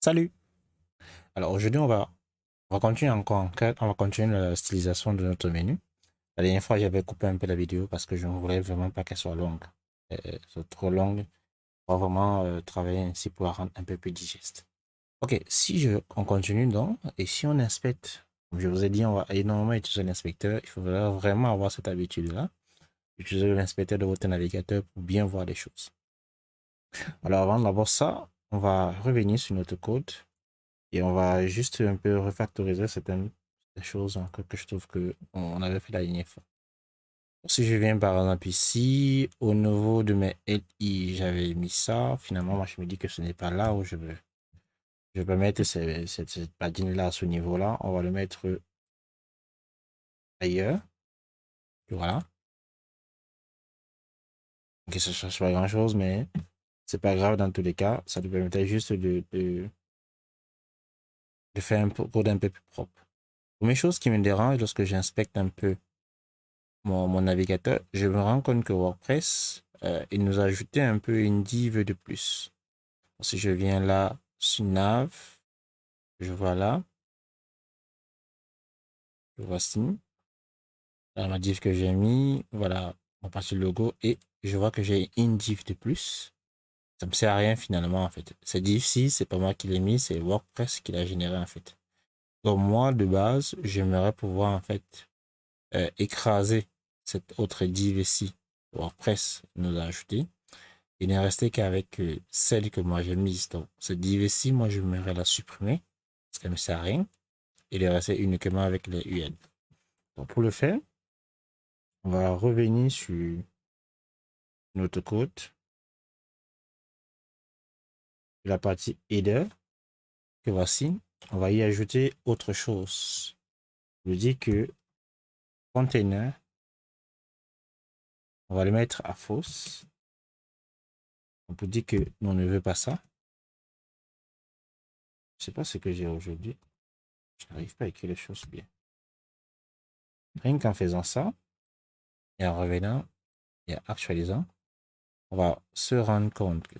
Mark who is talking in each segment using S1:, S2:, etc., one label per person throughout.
S1: Salut! Alors aujourd'hui, on va continuer on va continuer la stylisation de notre menu. La dernière fois, j'avais coupé un peu la vidéo parce que je ne voulais vraiment pas qu'elle soit longue. C'est trop longue. On va vraiment travailler ainsi pour la rendre un peu plus digeste. Ok, on continue donc, et si on inspecte, comme je vous ai dit, on va énormément utiliser l'inspecteur. Il faudra vraiment avoir cette habitude-là, utiliser l'inspecteur de votre navigateur pour bien voir les choses. Alors avant d'avoir ça, on va revenir sur notre code. Et on va juste un peu refactoriser certaines choses encore que je trouve que on avait fait la dernière fois. Si je viens par exemple ici, au niveau de mes LI, j'avais mis ça. Finalement, moi, je me dis que ce n'est pas là où je veux. Je peux mettre cette padding-là à ce niveau-là. On va le mettre ailleurs. Voilà. Ok, ça ne change pas grand-chose, mais c'est pas grave dans tous les cas. Ça nous permettait juste de faire un code un peu plus propre. Première chose qui me dérange lorsque j'inspecte un peu mon navigateur, je me rends compte que WordPress, il nous a ajouté un peu une div de plus. Si je viens là sur Nav, je vois là, je vois ici, dans ma div que j'ai mis, voilà, mon partie logo, et je vois que j'ai une div de plus. Ça me sert à rien finalement en fait. Cette div-ci, c'est pas moi qui l'ai mis, c'est WordPress qui l'a généré en fait. Donc moi, de base, j'aimerais pouvoir en fait écraser cette autre div ici. WordPress nous a ajouté. Il n'est resté qu'avec celle que moi j'ai mise. Donc, cette div-ci, moi, je m'aimerais la supprimer parce qu'elle ne me sert à rien. Il est resté uniquement avec les UL. Donc, pour le faire, on va revenir sur notre code, la partie header que voici. On va y ajouter autre chose. Je dis que container, on va le mettre à false. On peut dire que on ne veut pas ça. Je ne sais pas ce que j'ai aujourd'hui. Je n'arrive pas à écrire les choses bien. Rien qu'en faisant ça, et en revenant et en actualisant, on va se rendre compte que,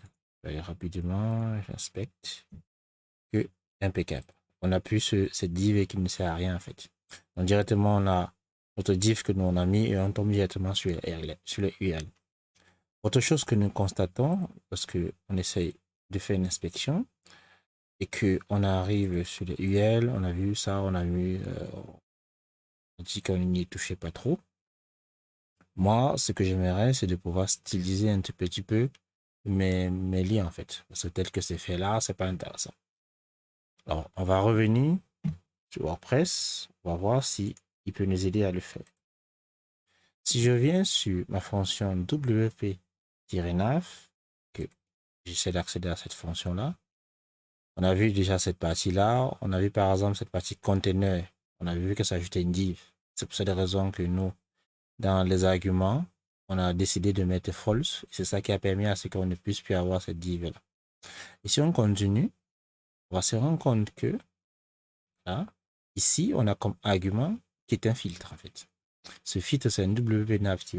S1: rapidement, j'inspecte, que impeccable. On a plus cette div qui ne sert à rien en fait. Donc directement, on a notre div que nous on a mis et on tombe directement sur les UL. Autre chose que nous constatons, parce qu'on essaye de faire une inspection, et qu'on arrive sur les UL, on a vu ça, on a vu, on dit qu'on n'y touchait pas trop. Moi, ce que j'aimerais, c'est de pouvoir styliser un tout petit peu mes liens en fait. Parce que tel que c'est fait là, c'est pas intéressant. Alors, on va revenir sur WordPress. On va voir si il peut nous aider à le faire. Si je viens sur ma fonction wp-nav, que j'essaie d'accéder à cette fonction-là, on a vu déjà cette partie-là. On a vu par exemple cette partie container. On a vu que ça ajoutait une div. C'est pour cette raison que nous, dans les arguments, on a décidé de mettre false. C'est ça qui a permis à ce qu'on ne puisse plus avoir cette div-là. Et si on continue, on va se rendre compte que là, ici, on a comme argument qui est un filtre en fait. Ce filtre, c'est un wp-nav-menu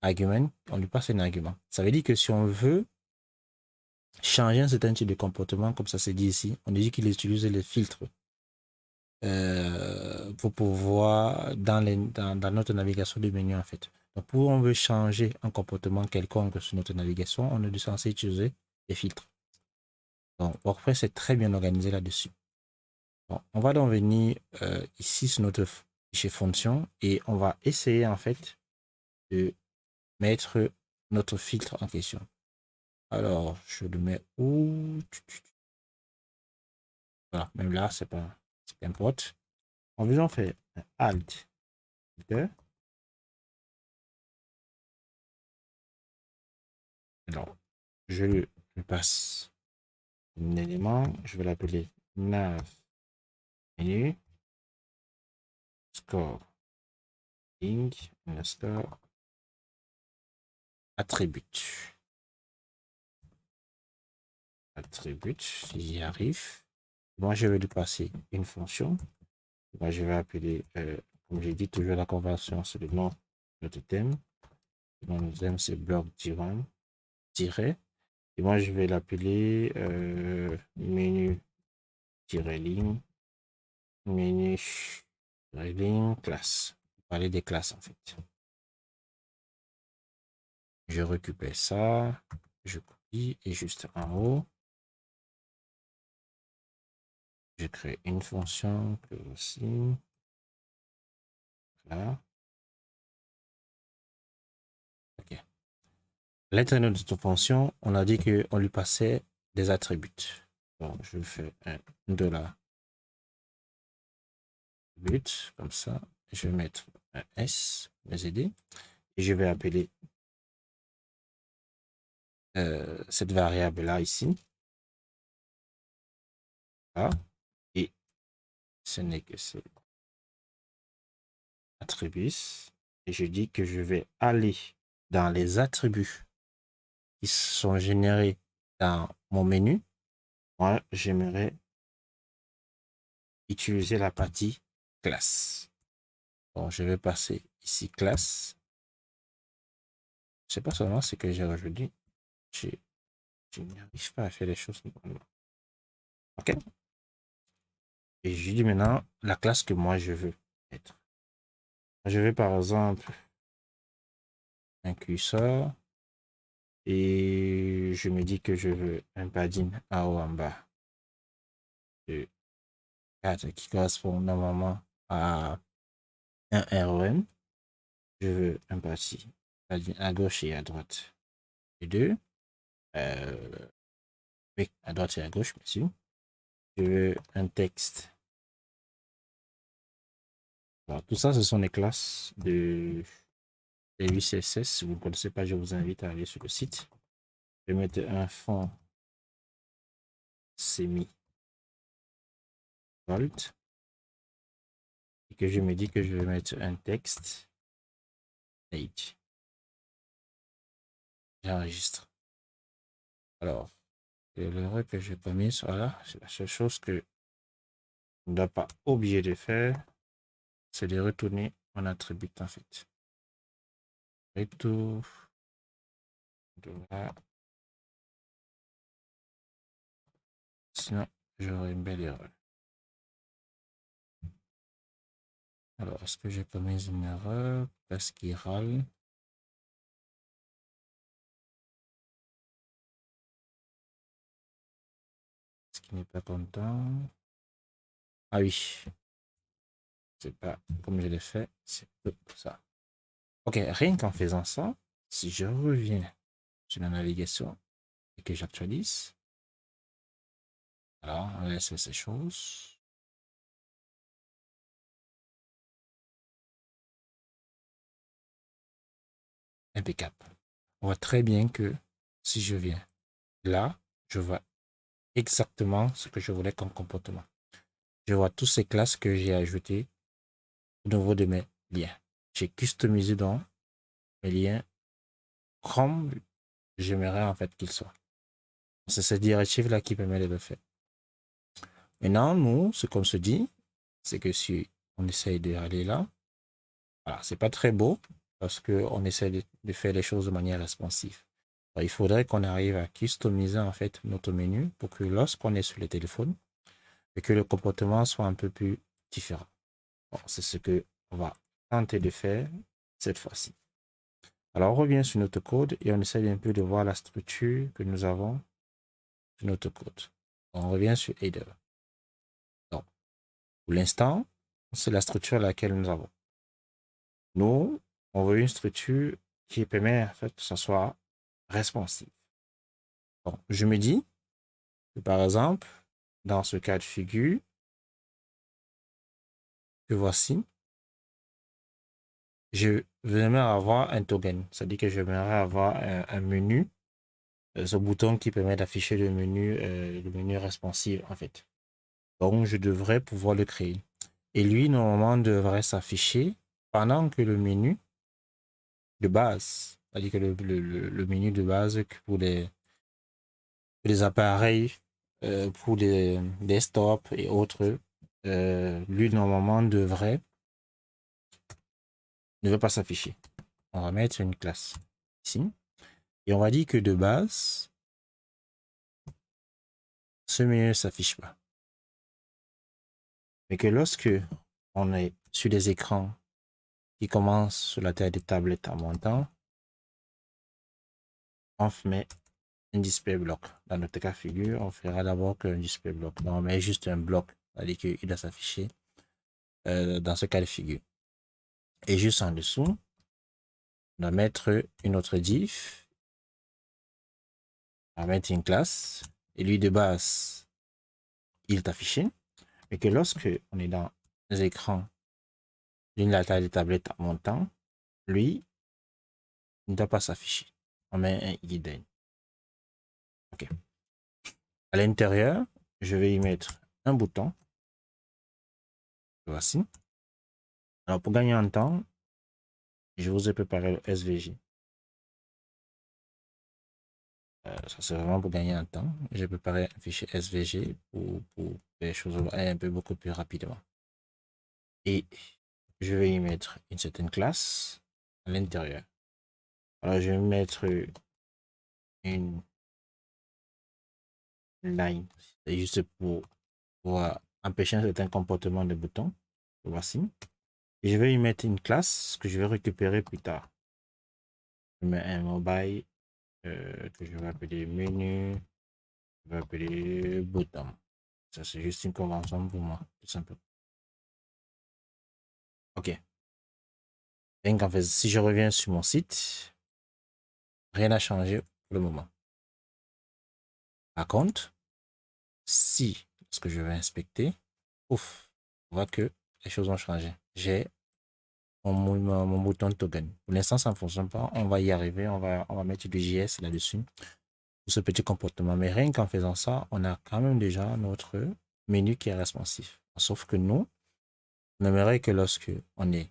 S1: argument. On lui passe un argument. Ça veut dire que si on veut changer un certain type de comportement, comme ça c'est dit ici, on dit qu'il utilise les filtres pour pouvoir dans notre navigation de menu en fait. Donc pour on veut changer un comportement quelconque sur notre navigation, on est censé utiliser les filtres. Donc WordPress est très bien organisé là-dessus. Bon, on va donc venir ici sur notre fichier fonction et on va essayer en fait de mettre notre filtre en question. Alors je le mets où? Voilà, même là c'est pas importe. En faisant faire un alt filter. Alors je le passe un élément, je vais l'appeler nav menu score link underscore attribute. Attribute, si j'y arrive. Moi, je vais lui passer une fonction. Moi, je vais appeler, comme j'ai dit, toujours la conversion, c'est le nom de notre thème. Le nom de thème, c'est bloc-tiret. Et moi, je vais l'appeler menu-ligne, menu-ligne classe. Parler des classes en fait. Je récupère ça, je copie et juste en haut, je crée une fonction que aussi là. Ok. À l'intérieur de cette fonction, on a dit qu'on lui passait des attributs. Donc, je fais un $, comme ça. Je vais mettre un S, mes aider, et je vais appeler cette variable-là ici. Là, et ce n'est que ces attributs. Et je dis que je vais aller dans les attributs qui sont générés dans mon menu. Moi, j'aimerais utiliser la partie classe. Bon, je vais passer ici classe. C'est pas seulement ce que j'ai aujourd'hui. Je n'arrive pas à faire les choses normalement. OK? Et je dis maintenant la classe que moi je veux mettre. Je vais par exemple un curseur et je me dis que je veux un padding en haut en bas de 4 qui correspond normalement à un ROM. Je veux un padding à gauche et à droite. Et deux. Oui, à droite et à gauche, bien sûr. Je veux un texte. Alors, tout ça, ce sont les classes de 8 CSS. Si vous ne connaissez pas, je vous invite à aller sur le site. Je vais mettre un fond semi-bold et que je me dis que je vais mettre un texte page. J'enregistre. Alors, l'erreur que j'ai pas mise, voilà, c'est la seule chose que on ne doit pas oublier de faire, c'est de retourner mon attribut en fait. Retour de là. Sinon, j'aurai une belle erreur. Alors, est-ce que j'ai commis une erreur? Parce qu'il râle. Est-ce qu'il n'est pas content? Ah oui. C'est pas comme je l'ai fait. C'est ça. Ok, rien qu'en faisant ça, si je reviens sur la navigation et que j'actualise, alors on laisse faire ces choses. Impeccable. On voit très bien que si je viens là, je vois exactement ce que je voulais comme comportement. Je vois toutes ces classes que j'ai ajoutées au niveau de mes liens. J'ai customisé dans mes liens comme j'aimerais en fait qu'ils soient. C'est cette directive-là qui permet de le faire. Maintenant, nous, ce qu'on se dit, c'est que si on essaye d'aller là, voilà, c'est pas très beau parce qu'on essaie de faire les choses de manière responsive. Alors, il faudrait qu'on arrive à customiser en fait notre menu pour que lorsqu'on est sur le téléphone, et que le comportement soit un peu plus différent. Bon, c'est ce que on va tenter de faire cette fois-ci. Alors, on revient sur notre code et on essaie un peu de voir la structure que nous avons sur notre code. On revient sur header. Donc, pour l'instant, c'est la structure laquelle nous avons. Nous, on veut une structure qui permet en fait que ce soit responsive. Bon, je me dis que par exemple, dans ce cas de figure, que voici, je vais avoir un token, c'est-à-dire que je vais avoir un menu, ce bouton qui permet d'afficher le menu responsive en fait. Donc, je devrais pouvoir le créer. Et lui, normalement, devrait s'afficher pendant que le menu de base, c'est-à-dire que le menu de base pour les appareils, pour les desktops et autres, lui, normalement, ne devrait pas s'afficher. On va mettre une classe ici. Et on va dire que de base, ce menu ne s'affiche pas. Mais que lorsque on est sur des écrans qui commencent sur la taille des tablettes en montant, on met un display bloc. Dans notre cas figure, on fera d'abord qu'un display bloc. Donc, on met juste un bloc, c'est-à-dire qu'il doit s'afficher dans ce cas de figure. Et juste en dessous, on va mettre une autre div. On va mettre une classe. Et lui, de base, il est affiché. Mais que lorsque on est dans les écrans d'une la taille des tablettes en montant, lui, il ne doit pas s'afficher. On met un hidden. OK. À l'intérieur, je vais y mettre un bouton. Voici. Alors, pour gagner en temps, je vous ai préparé le SVG. Ça, c'est vraiment pour gagner en temps. J'ai préparé un fichier SVG pour que les choses aillent un peu beaucoup plus rapidement. Et je vais y mettre une certaine classe à l'intérieur. Alors, je vais mettre une line. C'est juste pour empêcher un certain comportement de bouton. Voici. Et je vais y mettre une classe que je vais récupérer plus tard. Je mets un mobile que je vais appeler menu. Je vais appeler bottom. Ça, c'est juste une convention pour moi, tout simplement. OK. Donc, en fait, si je reviens sur mon site, rien n'a changé pour le moment. Par contre, si, ce que je vais inspecter, ouf, on voit que les choses ont changé. J'ai mon bouton token. Pour l'instant, ça ne fonctionne pas. On va y arriver. On va mettre du JS là-dessus pour ce petit comportement. Mais rien qu'en faisant ça, on a quand même déjà notre menu qui est responsif. Sauf que nous, on aimerait que lorsque on est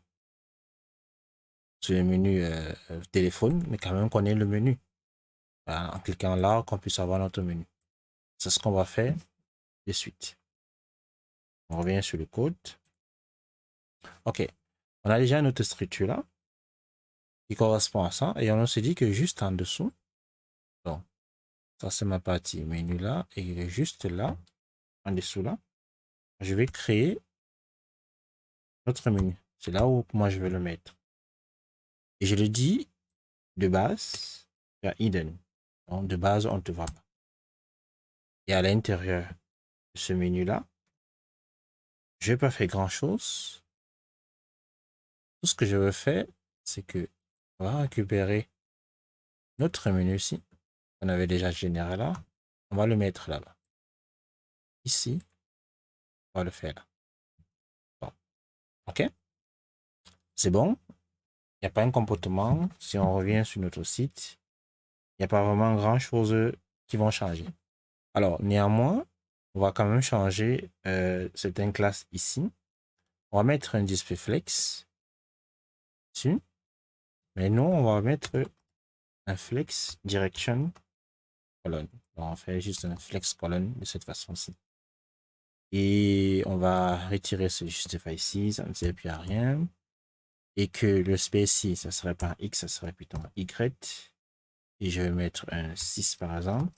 S1: sur le menu téléphone, mais quand même qu'on ait le menu. En cliquant là, qu'on puisse avoir notre menu. C'est ce qu'on va faire de suite. On revient sur le code. OK. On a déjà notre structure là qui correspond à ça. Et on se dit que juste en dessous, donc, ça c'est ma partie menu là. Et juste là, en dessous là, je vais créer notre menu. C'est là où moi je vais le mettre. Et je le dis de base, il y a hidden. Donc de base, on ne te voit pas. Et à l'intérieur de ce menu là, je vais pas faire grand chose. Tout ce que je veux faire, c'est que on va récupérer notre menu ici, qu'on avait déjà généré là. On va le mettre là-bas. Ici, on va le faire là. Bon. OK? C'est bon. Il n'y a pas un comportement. Si on revient sur notre site, il n'y a pas vraiment grand-chose qui vont changer. Alors, néanmoins, on va quand même changer certaines classes ici. On va mettre un display flex dessus. Mais nous, on va mettre un flex direction colonne. On fait juste un flex colonne de cette façon-ci. Et on va retirer ce justify ici, ça ne sert plus à rien. Et que le space ici, ça serait pas X, ça serait plutôt un Y. Et je vais mettre un 6 par exemple.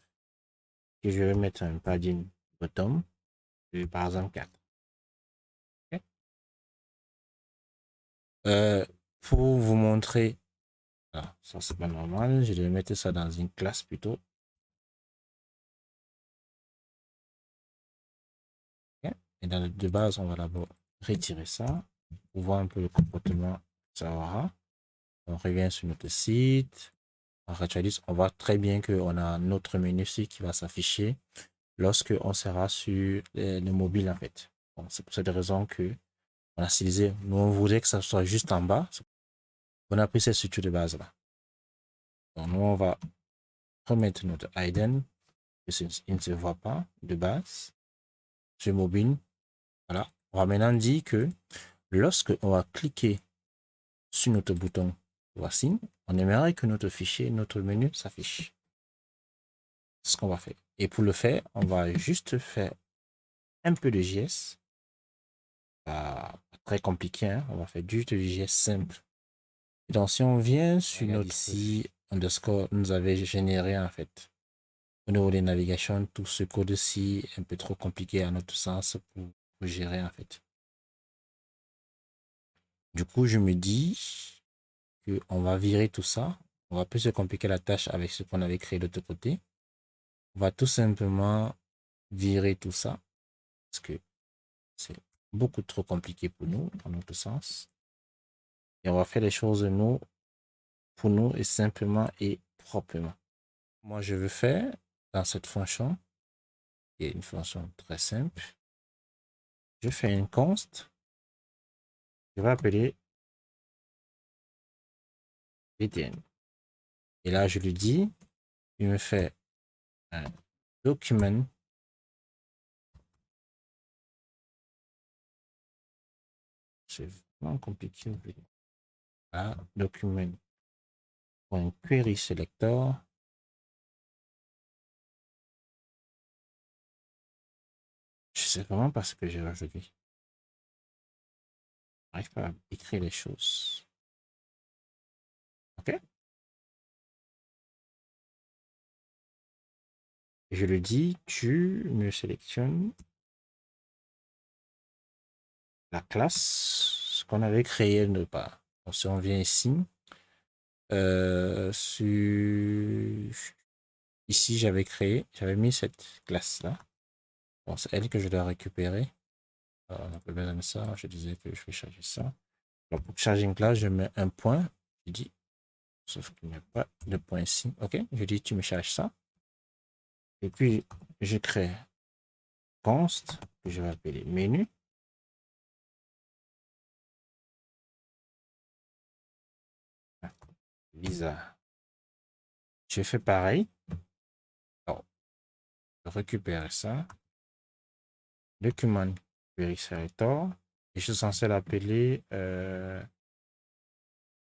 S1: Et je vais mettre un padding bottom de par exemple 4. Okay. Pour vous montrer, alors, ça c'est pas normal, je vais mettre ça dans une classe plutôt. Okay. Et dans le de base, on va d'abord retirer ça pour voir un peu le comportement que ça aura. On revient sur notre site, on réactualise, on voit très bien qu'on a notre menu ici qui va s'afficher lorsque on sera sur le mobile en fait. Bon, c'est pour cette raison que on a stylisé. Nous, on voudrait que ça soit juste en bas. On a pris cette structure de base là. Donc, nous, on va remettre notre hidden. Il ne se voit pas de base. Sur mobile. Voilà. On va maintenant dire que lorsque on va cliquer sur notre bouton voici, on aimerait que notre fichier, notre menu s'affiche. C'est ce qu'on va faire. Et pour le faire, on va juste faire un peu de JS. Pas très compliqué, hein? On va faire du JS simple. Donc, si on vient sur notre ici, underscore, nous avait généré en fait au niveau des navigations, tout ce code-ci est un peu trop compliqué à notre sens pour gérer en fait. Du coup, je me dis qu'on va virer tout ça. On va plus se compliquer la tâche avec ce qu'on avait créé de l'autre côté. On va tout simplement virer tout ça parce que c'est beaucoup trop compliqué pour nous, dans notre sens. Et on va faire les choses nous, pour nous et simplement et proprement. Moi, je veux faire dans cette fonction, qui est une fonction très simple, je fais une const, je vais appeler btn. Et là, je lui dis, il me fait un document. C'est vraiment compliqué. Là, document.query selector. Je sais vraiment pas ce que j'ai aujourd'hui. Je n'arrive pas à écrire les choses. OK? Je lui dis, tu me sélectionnes la classe qu'on avait créée de part. Donc, si on vient ici, ici j'avais mis cette classe-là. Bon, c'est elle que je dois récupérer. Alors, on a pas besoin de ça. Je disais que je vais charger ça. Alors, pour charger une classe, je mets un point. Je dis, sauf qu'il n'y a pas de point ici. OK? Je dis, tu me charges ça. Et puis, je crée const, que je vais appeler menu. Bizarre. Je fais pareil. Alors, je récupère ça. Document query selector. Et je suis censé l'appeler,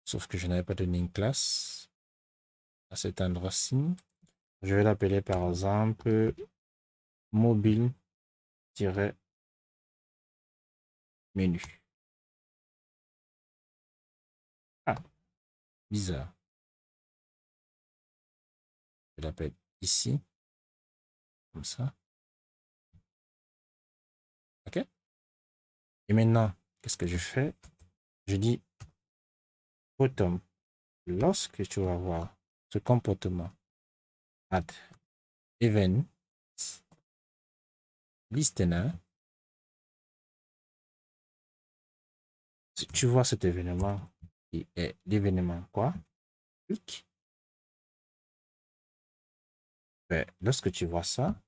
S1: sauf que je n'avais pas donné une classe à cet endroit-ci. Je vais l'appeler par exemple mobile-menu. Ah, bizarre. Je l'appelle ici, comme ça. OK? Et maintenant, qu'est-ce que je fais? Je dis bottom. Lorsque tu vas voir ce comportement, add event listener, si tu vois cet événement qui est l'événement quoi? Clic. Ben, lorsque tu vois ça,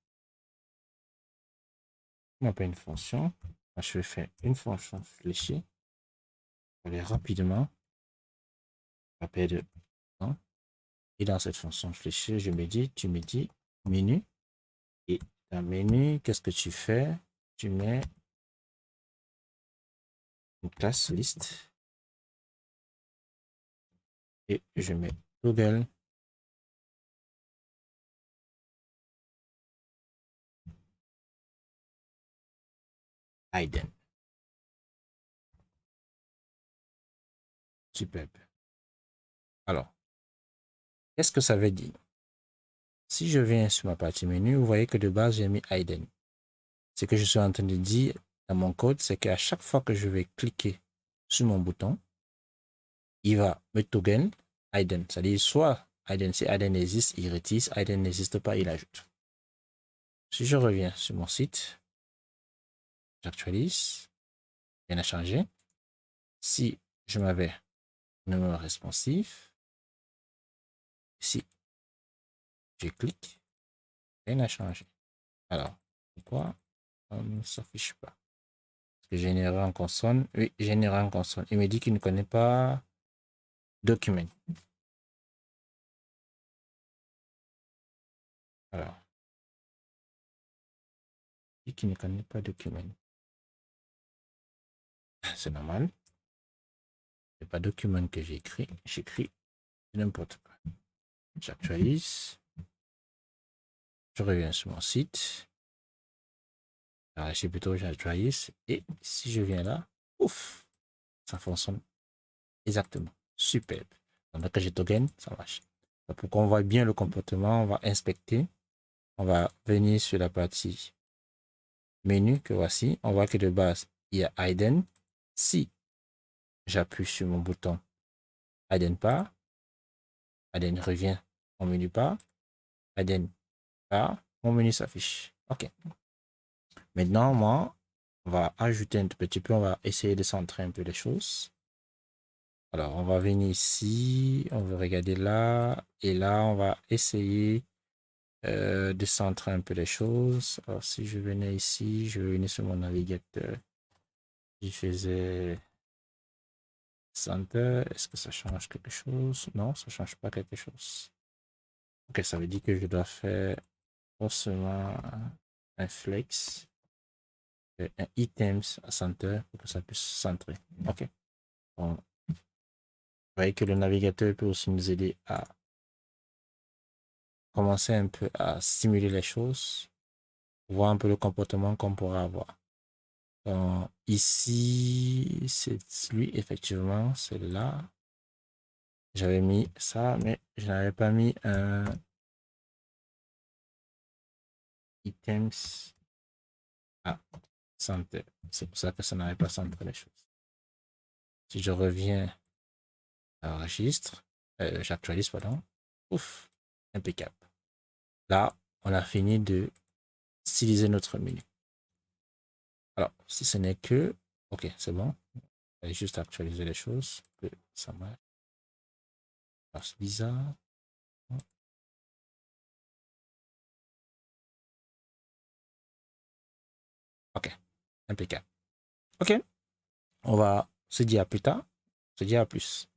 S1: on appelle une fonction. Je vais faire une fonction fléchée. Je vais aller rapidement. Appelle de et dans cette fonction fléchée, tu me dis menu. Et dans menu, qu'est-ce que tu fais? Tu mets une classe liste et je mets Google Hidden. Superbe. Alors, qu'est-ce que ça veut dire? Si je viens sur ma partie menu, vous voyez que de base, j'ai mis Hidden. Ce que je suis en train de dire dans mon code, c'est qu'à chaque fois que je vais cliquer sur mon bouton, il va me toggle Hidden. C'est-à-dire soit Hidden, si Hidden existe, il retire. Si Hidden n'existe pas, il ajoute. Si je reviens sur mon site, j'actualise, rien n'a changé. Si je m'avais numéro responsif, ici, je clique, rien n'a changé. Alors, pourquoi on ne s'affiche pas? Parce que générer en console, oui, générer en console. Il me dit qu'il ne connaît pas document. Alors, il dit qu'il ne connaît pas document. C'est normal. C'est pas document que j'écris. J'écris n'importe quoi. J'actualise. Je reviens sur mon site. Alors, ici plutôt j'actualise. Et si je viens là, ouf, ça fonctionne exactement. Superbe. Donc, que je toggle, ça marche. Pour qu'on voit bien le comportement, on va inspecter. On va venir sur la partie menu que voici. On voit que de base, il y a Hidden. Si j'appuie sur mon bouton Hidden Bar, Hidden revient au menu bar, Hidden Bar, mon menu s'affiche. OK. Maintenant, moi, on va ajouter un tout petit peu, on va essayer de centrer un peu les choses. Alors, on va venir ici, on va regarder là, et là, on va essayer de centrer un peu les choses. Alors, si je venais ici, je venais sur mon navigateur, je faisais center. Est-ce que ça change quelque chose? Non, ça change pas quelque chose. Ok, ça veut dire que je dois faire forcément un flex, un items à center pour que ça puisse centrer. Ok. Bon. Vous voyez que le navigateur peut aussi nous aider à commencer un peu à stimuler les choses, voir un peu le comportement qu'on pourra avoir. Donc, ici, c'est lui, effectivement, c'est là. J'avais mis ça, mais je n'avais pas mis un items à center. C'est pour ça que ça n'avait pas centré les choses. Si je reviens à registre, j'actualise, pardon. Ouf, impeccable. Là, on a fini de styliser notre menu. Alors, si ce n'est que, ok, c'est bon. Je vais juste actualiser les choses, que ça marche. Alors, c'est bizarre. Ok, impeccable. Ok, on va se dire à plus tard. Se dire à plus.